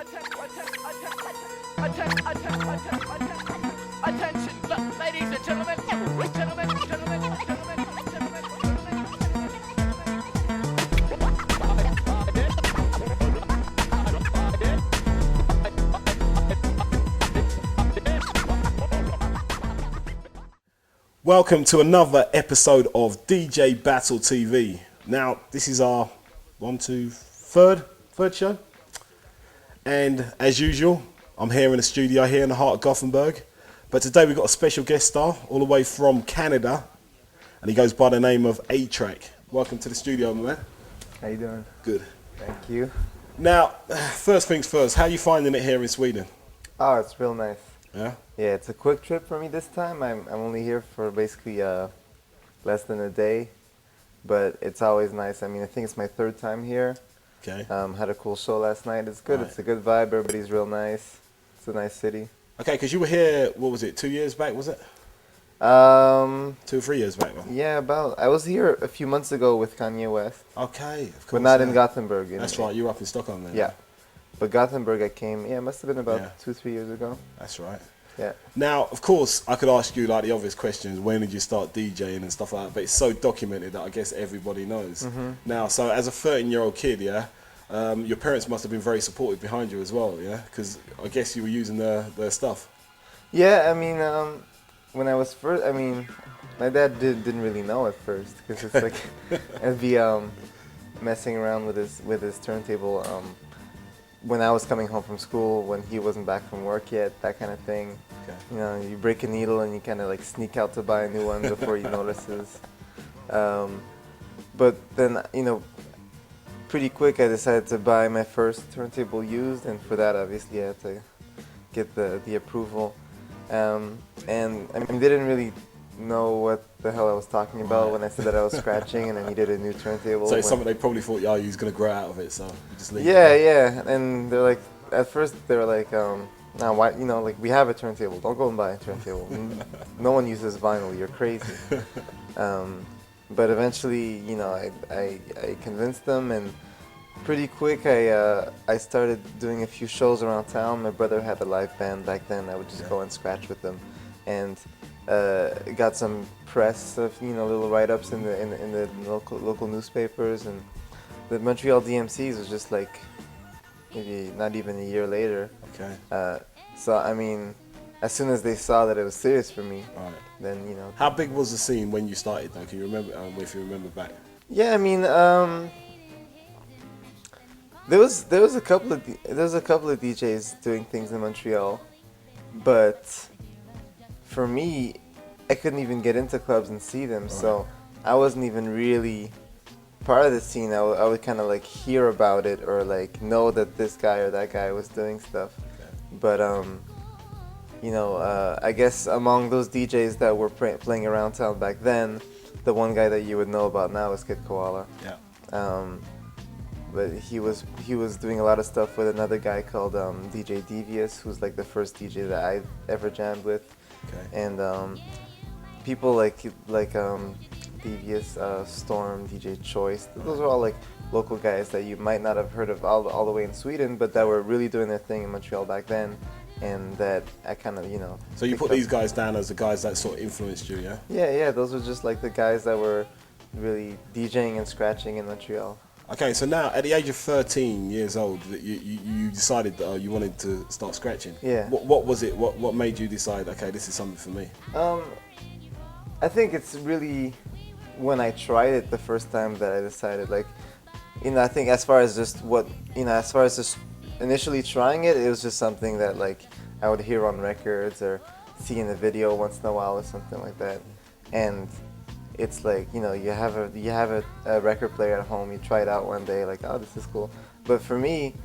Attention, ladies and gentlemen, gentlemen. Welcome to another episode of DJ Battle TV. Now, this is our third show. And as usual, I'm here in the studio here in the heart of Gothenburg. But today we've got a special guest star all the way from Canada. And he goes by the name of A-Trak. Welcome to the studio, my man. How you doing? Good. Thank you. Now, first things first, how are you finding it here in Sweden? Oh, it's real nice. Yeah? Yeah, it's a quick trip for me this time. I'm only here for basically less than a day, but it's always nice. I mean, I think it's my third time here. Okay. Had a cool show last night. It's good. Right. It's a good vibe. Everybody's real nice. It's a nice city. Okay, because you were here, what was it, 2 years back, was it? 2 or 3 years back, man. Yeah, I was here a few months ago with Kanye West, Okay, of course. but not in yeah. Gothenburg. That's right, you were up in Stockholm then. Yeah, but Gothenburg I came. Yeah, it must have been about Yeah. 2-3 years ago. That's right. Yeah. Now, of course, I could ask you like the obvious questions. When did you start DJing and stuff like that? But it's so documented that I guess everybody knows. Now, so as a 13-year-old kid, yeah, your parents must have been very supportive behind you as well, yeah? Because I guess you were using their stuff. Yeah, I mean, when I was first, I mean, my dad didn't really know at first because it's like I'd be messing around with his turntable when I was coming home from school, when he wasn't back from work yet, that kind of thing. Okay. You know, you break a needle and you kind of like sneak out to buy a new one before he notices. But then, you know, pretty quick I decided to buy my first turntable used, and for that obviously I had to get the approval. And I mean, they didn't really know what the hell I was talking about when I said that I was scratching and I needed a new turntable. So it's something they probably thought, yeah, you was going to grow out of it, so you just leave Yeah, it. yeah, and they're like, at first they were like, now why, you know, like we have a turntable, don't go and buy a turntable. No one uses vinyl, you're crazy. But eventually, you know, I convinced them, and pretty quick I started doing a few shows around town. My brother had a live band back then. I would just go and scratch with them, and got some press of, you know, little write-ups in the local newspapers, and the Montreal DMCs was just like maybe not even a year later. Okay. So I mean, as soon as they saw that it was serious for me, All right. then, you know. How big was the scene when you started, though? Can you remember, if you remember back? Yeah, I mean, there was a couple of DJs doing things in Montreal, but for me, I couldn't even get into clubs and see them, so I wasn't even really part of the scene. I would kind of like hear about it or like know that this guy or that guy was doing stuff. Okay. But you know, I guess among those DJs that were playing around town back then, the one guy that you would know about now is Kid Koala. Yeah. But he was doing a lot of stuff with another guy called DJ Devious, who's like the first DJ that I ever jammed with. Okay. And people like Devious, Storm, DJ Choice. Those are all like local guys that you might not have heard of all the way in Sweden, but that were really doing their thing in Montreal back then, and that I kind of, you know. So you picked put up. these guys down as the guys that sort of influenced you, yeah? Yeah, those were just like the guys that were really DJing and scratching in Montreal. Okay, so now at the age of 13 years old, you decided that you wanted to start scratching. Yeah. What was it? What made you decide? Okay, this is something for me. I think it's really when I tried it the first time that I decided, like, you know, I think as far as just initially trying it, it was just something that like I would hear on records or see in a video once in a while or something like that, and it's like, you know, you have a record player at home, you try it out one day, like, oh, this is cool. But for me,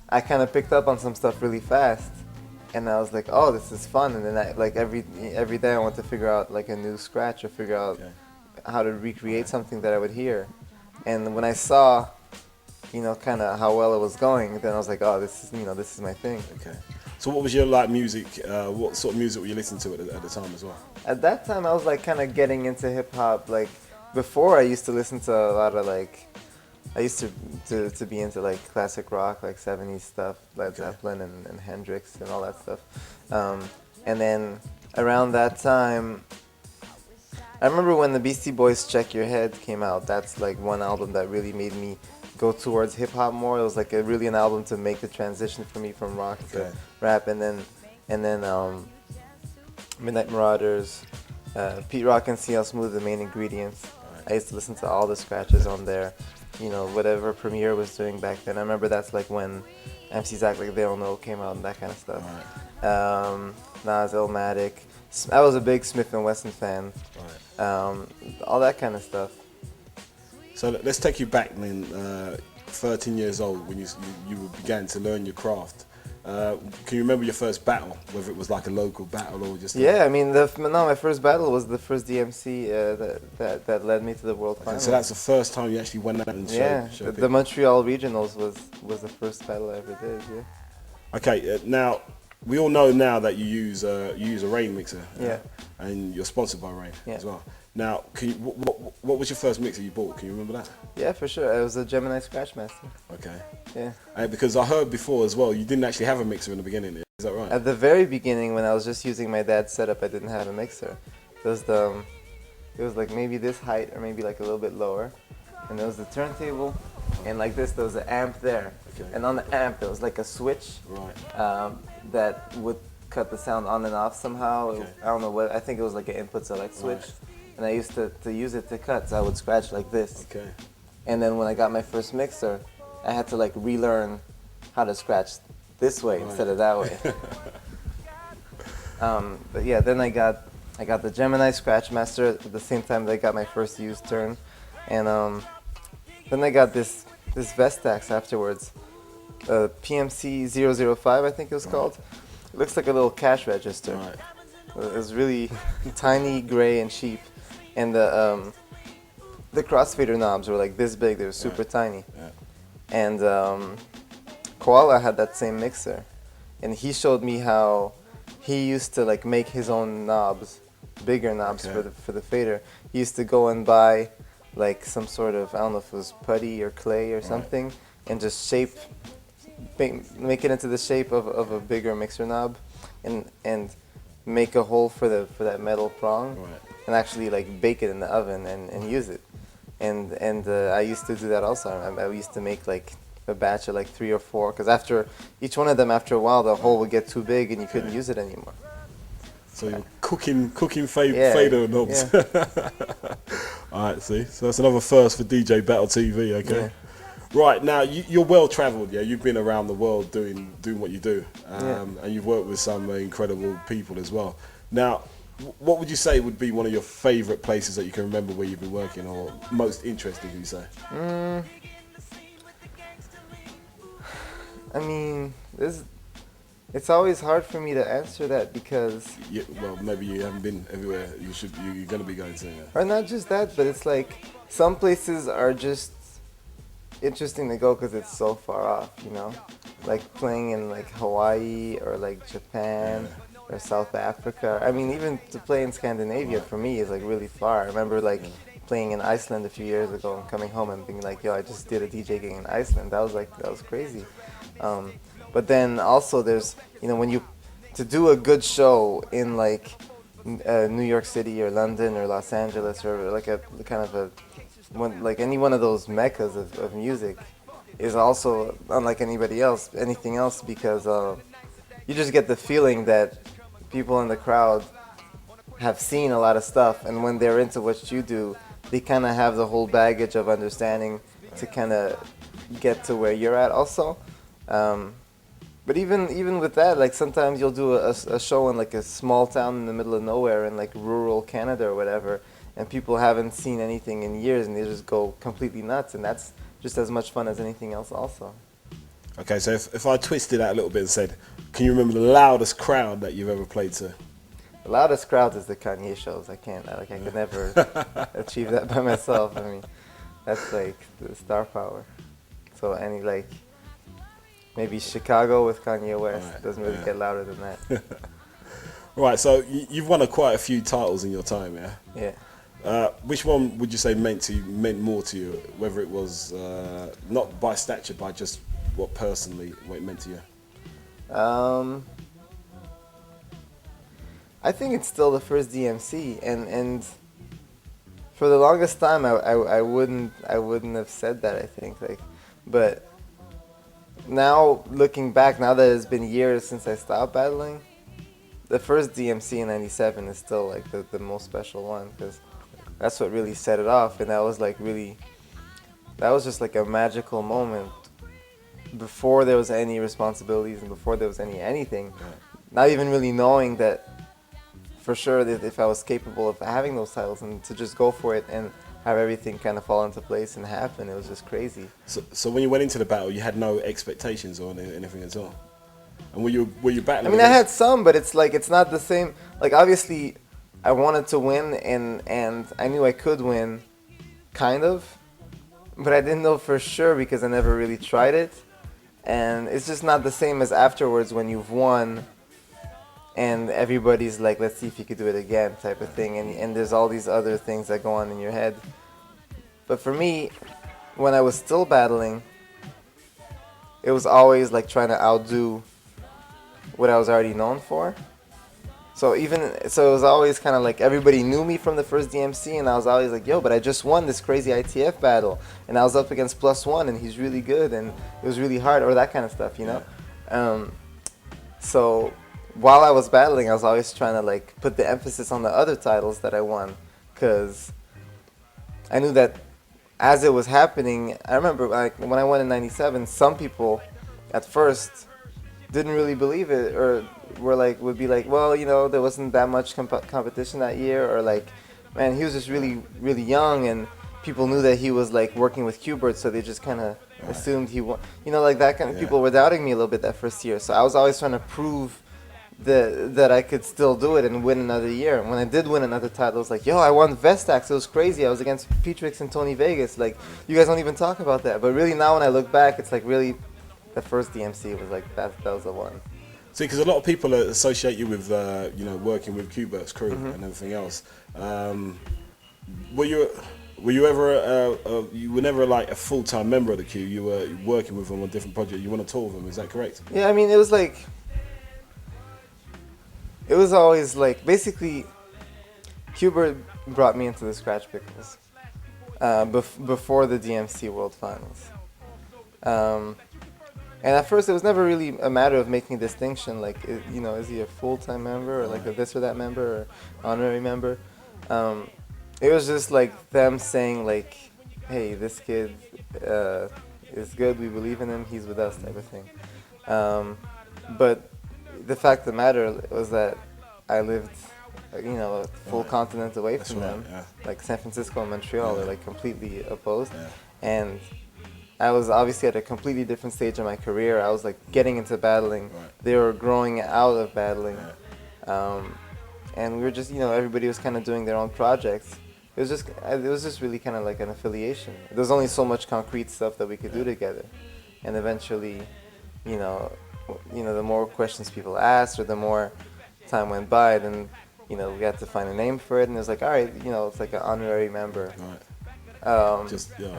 I kind of picked up on some stuff really fast, and I was like, oh, this is fun. And then I like every day I want to figure out like a new scratch or figure out how to recreate something that I would hear. And when I saw, you know, kind of how well it was going, then I was like, oh, this is my thing. Okay. So what was your like music? What sort of music were you listening to at the time as well? At that time, I was like kind of getting into hip hop. Like before, I used to listen to a lot of like I used to be into like classic rock, like 70s stuff, Led Okay. Zeppelin and Hendrix and all that stuff. And then around that time, I remember when the Beastie Boys' Check Your Head came out. That's like one album that really made me go towards hip hop more. It was like really an album to make the transition for me from rock to Okay. rap. And then Midnight Marauders, Pete Rock and CL Smooth, the main ingredients. I used to listen to all the scratches on there. You know, whatever Premiere was doing back then. I remember that's like when MCs Act Like They Don't Know came out and that kind of stuff. Nas, Illmatic. I was a big Smith and Wesson fan. All that kind of stuff. So let's take you back then, 13 years old when you began to learn your craft. Can you remember your first battle, whether it was like a local battle or just? Yeah, I mean, my first battle was the first DMC that led me to the world final. So that's the first time you actually went out and showed the Montreal Regionals was the first battle I ever did. Yeah. Okay, now we all know now that you use a Rain mixer. Yeah. And you're sponsored by Rain Yeah. as well. Now, can you, what was your first mixer you bought? Can you remember that? Yeah, for sure. It was a Gemini Scratchmaster. Okay. Yeah. Because I heard before as well, you didn't actually have a mixer in the beginning. Is that right? At the very beginning, when I was just using my dad's setup, I didn't have a mixer. It was like maybe this height or maybe like a little bit lower, and there was the turntable, and like this, there was an amp there, Okay. and on the amp there was like a switch Right. that would cut the sound on and off somehow. Okay. I don't know what. I think it was like an input select switch, Right. and I used to use it to cut. So I would scratch like this. Okay. And then when I got my first mixer, I had to like relearn how to scratch this way instead of that way. But yeah, then I got the Gemini Scratchmaster at the same time that I got my first used turn, and then I got this Vestax afterwards, PMC 005 I think it was called. It looks like a little cash register. Right. It was really tiny, gray, and cheap, and the crossfader knobs were like this big. They were super tiny. Yeah. And Koala had that same mixer, and he showed me how he used to like make his own knobs, bigger knobs Okay. for the fader. He used to go and buy like some sort of, I don't know if it was putty or clay or something, and just make it into the shape of a bigger mixer knob, and make a hole for that metal prong, Right. and actually like bake it in the oven and use it. And I used to do that also. I used to make like a batch of like 3 or 4, because after each one of them, after a while, the hole would get too big and you couldn't use it anymore. So you're cooking Yeah, fader knobs. All right, see. So that's another first for DJ Battle TV. Okay. Yeah. Right, now you're well travelled. Yeah, you've been around the world doing what you do, and you've worked with some incredible people as well. Now, what would you say would be one of your favourite places that you can remember where you've been working, or most interesting? You say? I mean, it's always hard for me to answer that because, Yeah, well, maybe you haven't been everywhere. You're going to be going to. Yeah. or not just that, but it's like some places are just interesting to go because it's so far off, you know? Like playing in like Hawaii or like Japan or South Africa. I mean, even to play in Scandinavia for me is like really far. I remember like playing in Iceland a few years ago and coming home and being like, yo, I just did a DJ gig in Iceland. That was crazy. But then also there's, you know, to do a good show in like New York City or London or Los Angeles or like a kind of like any one of those meccas of music is also unlike anything else, because you just get the feeling that people in the crowd have seen a lot of stuff, and when they're into what you do, they kind of have the whole baggage of understanding to kind of get to where you're at also. But even with that, like sometimes you'll do a show in like a small town in the middle of nowhere in like rural Canada or whatever, and people haven't seen anything in years, and they just go completely nuts, and that's just as much fun as anything else also. Okay, so if I twisted that a little bit and said, can you remember the loudest crowd that you've ever played to? The loudest crowds is the Kanye shows. I could never achieve that by myself. I mean, that's like the star power. So maybe Chicago with Kanye West doesn't really get louder than that. Right, so you've won quite a few titles in your time, yeah? Yeah. Which one would you say meant more to you? Whether it was not by stature, by just what it meant to you? I think it's still the first DMC, and for the longest time I wouldn't have said that, I think, like, but now looking back, now that it's been years since I stopped battling, the first DMC in '97 is still like the most special one, because that's what really set it off, and that was just like a magical moment before there was any responsibilities and before there was anything. Yeah. Not even really knowing that for sure that if I was capable of having those titles, and to just go for it and have everything kind of fall into place and happen, it was just crazy. So when you went into the battle, you had no expectations or anything at all? And were you battling? I mean, I had some, but it's like, it's not the same. Like, obviously, I wanted to win, and I knew I could win, kind of, but I didn't know for sure because I never really tried it. And it's just not the same as afterwards when you've won and everybody's like, let's see if you could do it again, type of thing. And there's all these other things that go on in your head. But for me, when I was still battling, it was always like trying to outdo what I was already known for. So it was always kind of like everybody knew me from the first DMC, and I was always like, yo, but I just won this crazy ITF battle, and I was up against +1, and he's really good, and it was really hard, or that kind of stuff, you know? So while I was battling, I was always trying to like put the emphasis on the other titles that I won, because I knew that as it was happening, I remember like when I won in '97, some people at first didn't really believe it, or would be like, well, you know, there wasn't that much competition that year, or like, man, he was just really, really young, and people knew that he was like working with Qbert, so they just kind of assumed he won. You know, like that kind of people were doubting me a little bit that first year. So I was always trying to prove that I could still do it and win another year. And when I did win another title, I was like, yo, I won Vestax. It was crazy. I was against Petrix and Tony Vegas. Like, you guys don't even talk about that. But really now when I look back, it's like really the first DMC was like that was the one. See, because a lot of people associate you with, you know, working with Qbert's crew and everything else. Were you ever? You were never like a full-time member of the Q. You were working with them on different projects. You won a tour with them. Is that correct? Yeah, I mean, it was like, it was always like, basically, Qbert brought me into the Scratch Pickles before the DMC World Finals. And at first, it was never really a matter of making a distinction, like, you know, is he a full-time member, or like a this or that member, or honorary member? It was just like them saying, like, hey, this kid is good, we believe in him, he's with us, type of thing. But the fact of the matter was that I lived, you know, a full continent away from them. Like San Francisco and Montreal are like completely opposed. And I was obviously at a completely different stage of my career. I was like getting into battling. They were growing out of battling. And we were just, you know, everybody was kind of doing their own projects. It was just really kind of like an affiliation. There was only so much concrete stuff that we could do together. And eventually, you know, the more questions people asked, or the more time went by, then, you know, we had to find a name for it. And it was like, all right, you know, it's like an honorary member. But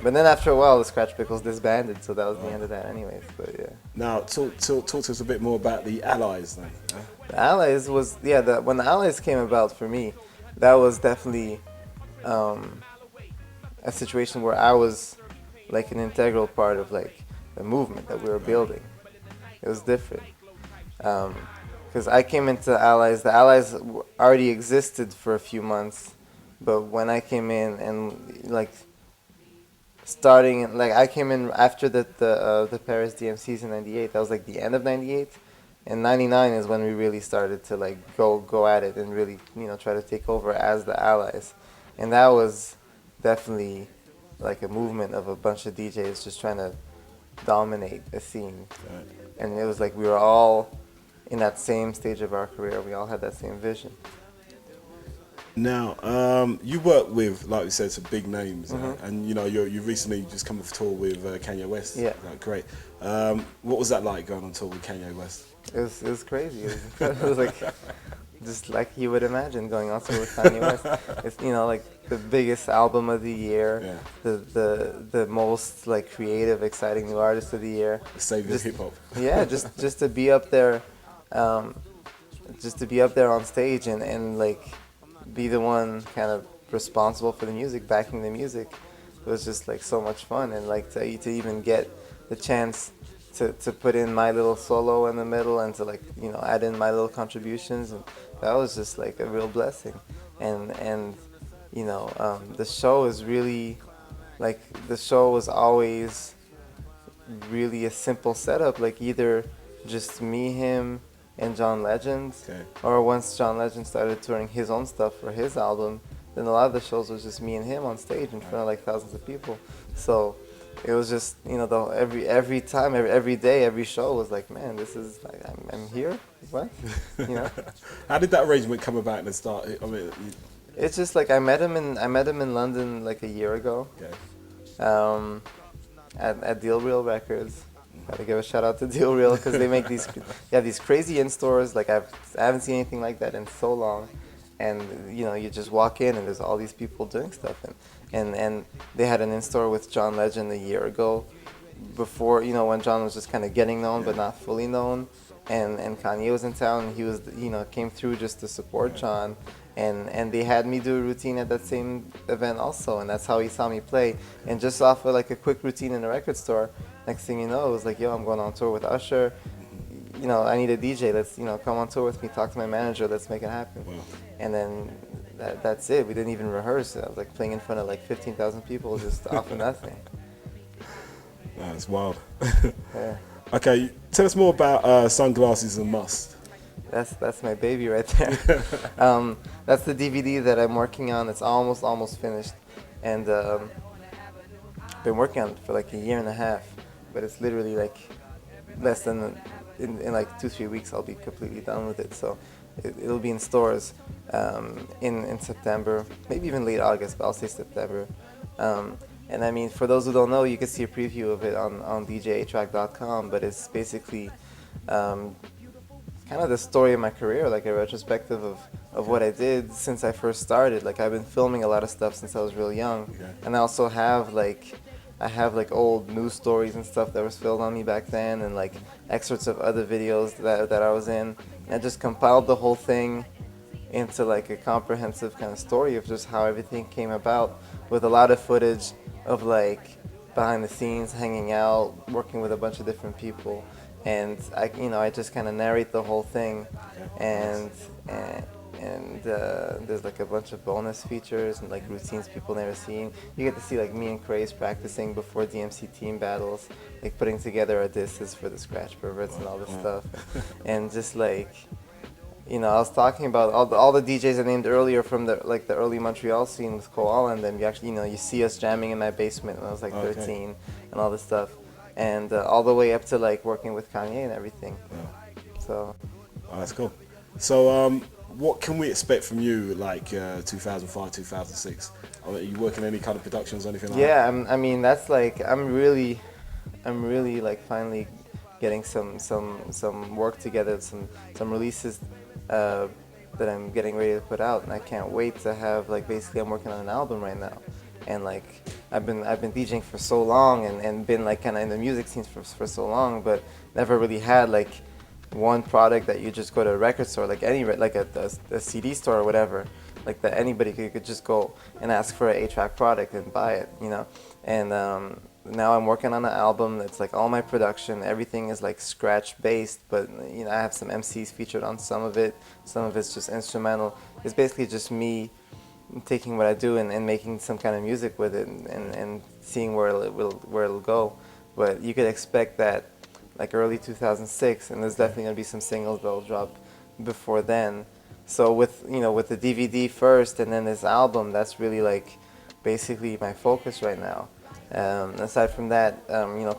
then after a while, the Scratch Pickles disbanded, so that was the end of that anyways, but yeah. Now, talk to us a bit more about the Allies then. The Allies was, when the Allies came about for me, that was definitely a situation where I was like an integral part of like the movement that we were building. It was different. Because I came into Allies, the Allies already existed for a few months, but when I came in and like, starting, like, I came in after the Paris DMCs in '98. That was like the end of '98, and '99 is when we really started to like go at it and really, you know, try to take over as the Allies, and that was definitely like a movement of a bunch of DJs just trying to dominate a scene, and it was like we were all in that same stage of our career. We all had that same vision. Now, you work with, like we said, some big names, and you know you recently just come off tour with Kanye West. Yeah, great. What was that like going on tour with Kanye West? It was crazy. It was like just like you would imagine going on tour with Kanye West. It's like the biggest album of the year, Yeah. the most like creative, exciting new artist of the year. The savior of Just- hip hop. Yeah, just to be up there, just to be up there on stage and like be the one kind of responsible for the music, backing the music. It was just like so much fun, and like to even get the chance to put in my little solo in the middle and to like add in my little contributions, and that was just like a real blessing. And the show is really like the show was always really a simple setup, like either just me, him, and John Legend, Okay. or once John Legend started touring his own stuff for his album, then a lot of the shows was just me and him on stage in front of like thousands of people. So it was just every time, every day, every show was like, man, this is like I'm here, what, How did that arrangement come about in the start? I mean, It's just like I met him in London like a year ago. okay. At Deal Real Records. Gotta give a shout out to Deal Real because they make these these crazy in stores. Like I haven't seen anything like that in so long, and you just walk in and there's all these people doing stuff, and they had an in store with John Legend a year ago, before when John was just kind of getting known but not fully known, and Kanye was in town and he was came through just to support John. And they had me do a routine at that same event also, and that's how he saw me play. And just off of like a quick routine in a record store, next thing you know, it was like, yo, I'm going on tour with Usher. I need a DJ. Let's come on tour with me. Talk to my manager. Let's make it happen. Wow. And then that's it. We didn't even rehearse. I was like playing in front of like 15,000 people just off of nothing. That's wild. Yeah. Okay, tell us more about Sunglasses and Must. That's my baby right there. That's the DVD that I'm working on. It's almost finished, and been working on it for like a year and a half. But it's literally like less than in like 2-3 weeks I'll be completely done with it. So it'll be in stores in September, maybe even late August, but I'll say September. And I mean, for those who don't know, you can see a preview of it on djatrack.com. But it's basically kind of the story of my career, like a retrospective of what I did since I first started. Like I've been filming a lot of stuff since I was real young, Okay. and I also have like old news stories and stuff that was filmed on me back then, and like excerpts of other videos that I was in. And I just compiled the whole thing into like a comprehensive kind of story of just how everything came about, with a lot of footage of like behind the scenes, hanging out, working with a bunch of different people. And I just kind of narrate the whole thing, and there's like a bunch of bonus features and like routines people never seen. You get to see like me and Craze practicing before DMC team battles, like putting together our disses for the Scratch Perverts and all this stuff, and just like I was talking about all the DJs I named earlier from the early Montreal scene with Koala, and then you actually you see us jamming in my basement when I was like 13 and all this stuff. And all the way up to like working with Kanye and everything. So. Oh, that's cool. So, what can we expect from you, like 2005, 2006? Are you working any kind of productions or anything like that? Yeah, I mean that's like I'm really like finally getting some work together, some releases that I'm getting ready to put out, and I can't wait to have like basically I'm working on an album right now. And like I've been DJing for so long and been like kind of in the music scene for so long, but never really had like one product that you just go to a record store, like a CD store or whatever, like that anybody could just go and ask for an 8-track product and buy it, And now I'm working on an album that's like all my production, everything is like scratch based, but I have some MCs featured on some of it. Some of it's just instrumental. It's basically just me taking what I do and making some kind of music with it and seeing where it'll go. But you could expect that like early 2006, and there's definitely gonna be some singles that'll drop before then. So with the DVD first and then this album, that's really like basically my focus right now. Aside from that,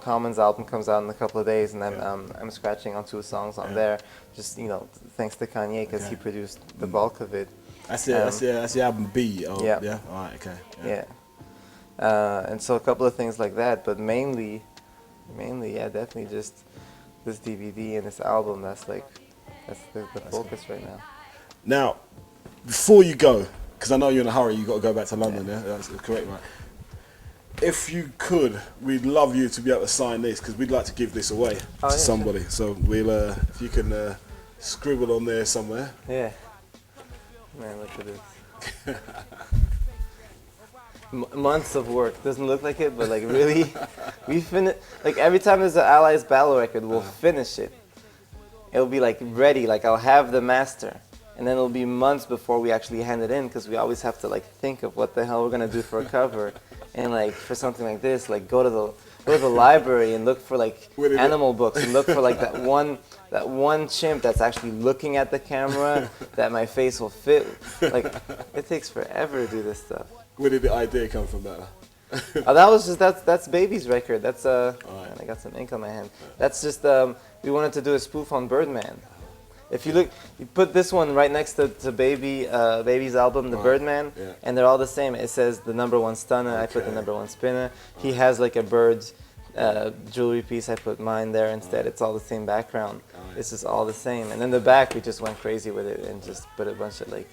Common's album comes out in a couple of days, and I'm scratching on 2 songs on there. Just thanks to Kanye because he produced the bulk of it. That's the album B. Oh, yeah. Yeah. All right. Okay. Yeah. And so a couple of things like that, but mainly, yeah, definitely just this DVD and this album. That's the focus right now. Now, before you go, because I know you're in a hurry, you got to go back to London. Yeah, that's correct, right? If you could, we'd love you to be able to sign this because we'd like to give this away to somebody. So we'll, if you can scribble on there somewhere. Yeah. Man, look at this. Months of work. Doesn't look like it, but like really, we finish. Like every time there's an Allies battle record, we'll finish it. It'll be like ready. Like I'll have the master, and then it'll be months before we actually hand it in because we always have to like think of what the hell we're gonna do for a cover, and like for something like this, like go to the library and look for like animal books and look for like that one chimp that's actually looking at the camera that my face will fit. Like it takes forever to do this stuff. Where did the idea come from, that? Oh, that was just that's Baby's record. That's Right. man, I got some ink on my hand. That's just we wanted to do a spoof on Birdman. If you look, you put this one right next to Baby's album, The Birdman, yeah. and they're all the same. It says the #1 stunner. I put the #1 spinner. He has like a bird jewelry piece. I put mine there instead. It's all the same background. It's just all the same. And then the back, we just went crazy with it and just put a bunch of like,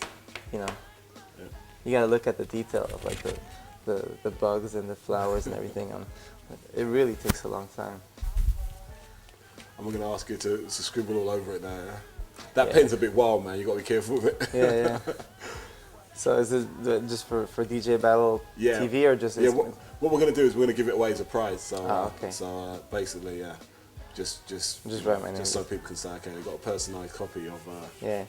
you know. You gotta look at the detail of like the bugs and the flowers and everything. It really takes a long time. I'm gonna ask you to scribble all over it now. Yeah? That pen's a bit wild, man. You gotta be careful with it. Yeah. So is this just for DJ Battle TV or just? Yeah. What we're gonna do is we're gonna give it away as a prize. So okay. So basically, yeah, just write my name. Just so people can say, okay, we've got a personalised copy of. Yeah.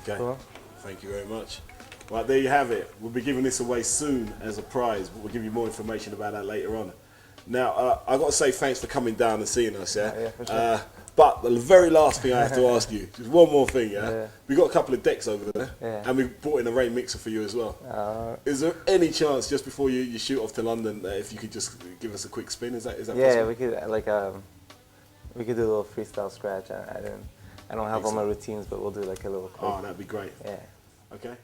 Okay, cool. Thank you very much. Right, there you have it. We'll be giving this away soon as a prize, but we'll give you more information about that later on. Now, I've got to say thanks for coming down and seeing us, yeah? Yeah, for sure. But the very last thing I have to ask you, just one more thing, yeah? We got a couple of decks over there, and we brought in a rain mixer for you as well. Is there any chance, just before you shoot off to London, if you could just give us a quick spin? Is that possible? Yeah, we could we could do a little freestyle scratch. I don't have all my routines, but we'll do like a little quick. Oh, that'd be great. Yeah. Okay.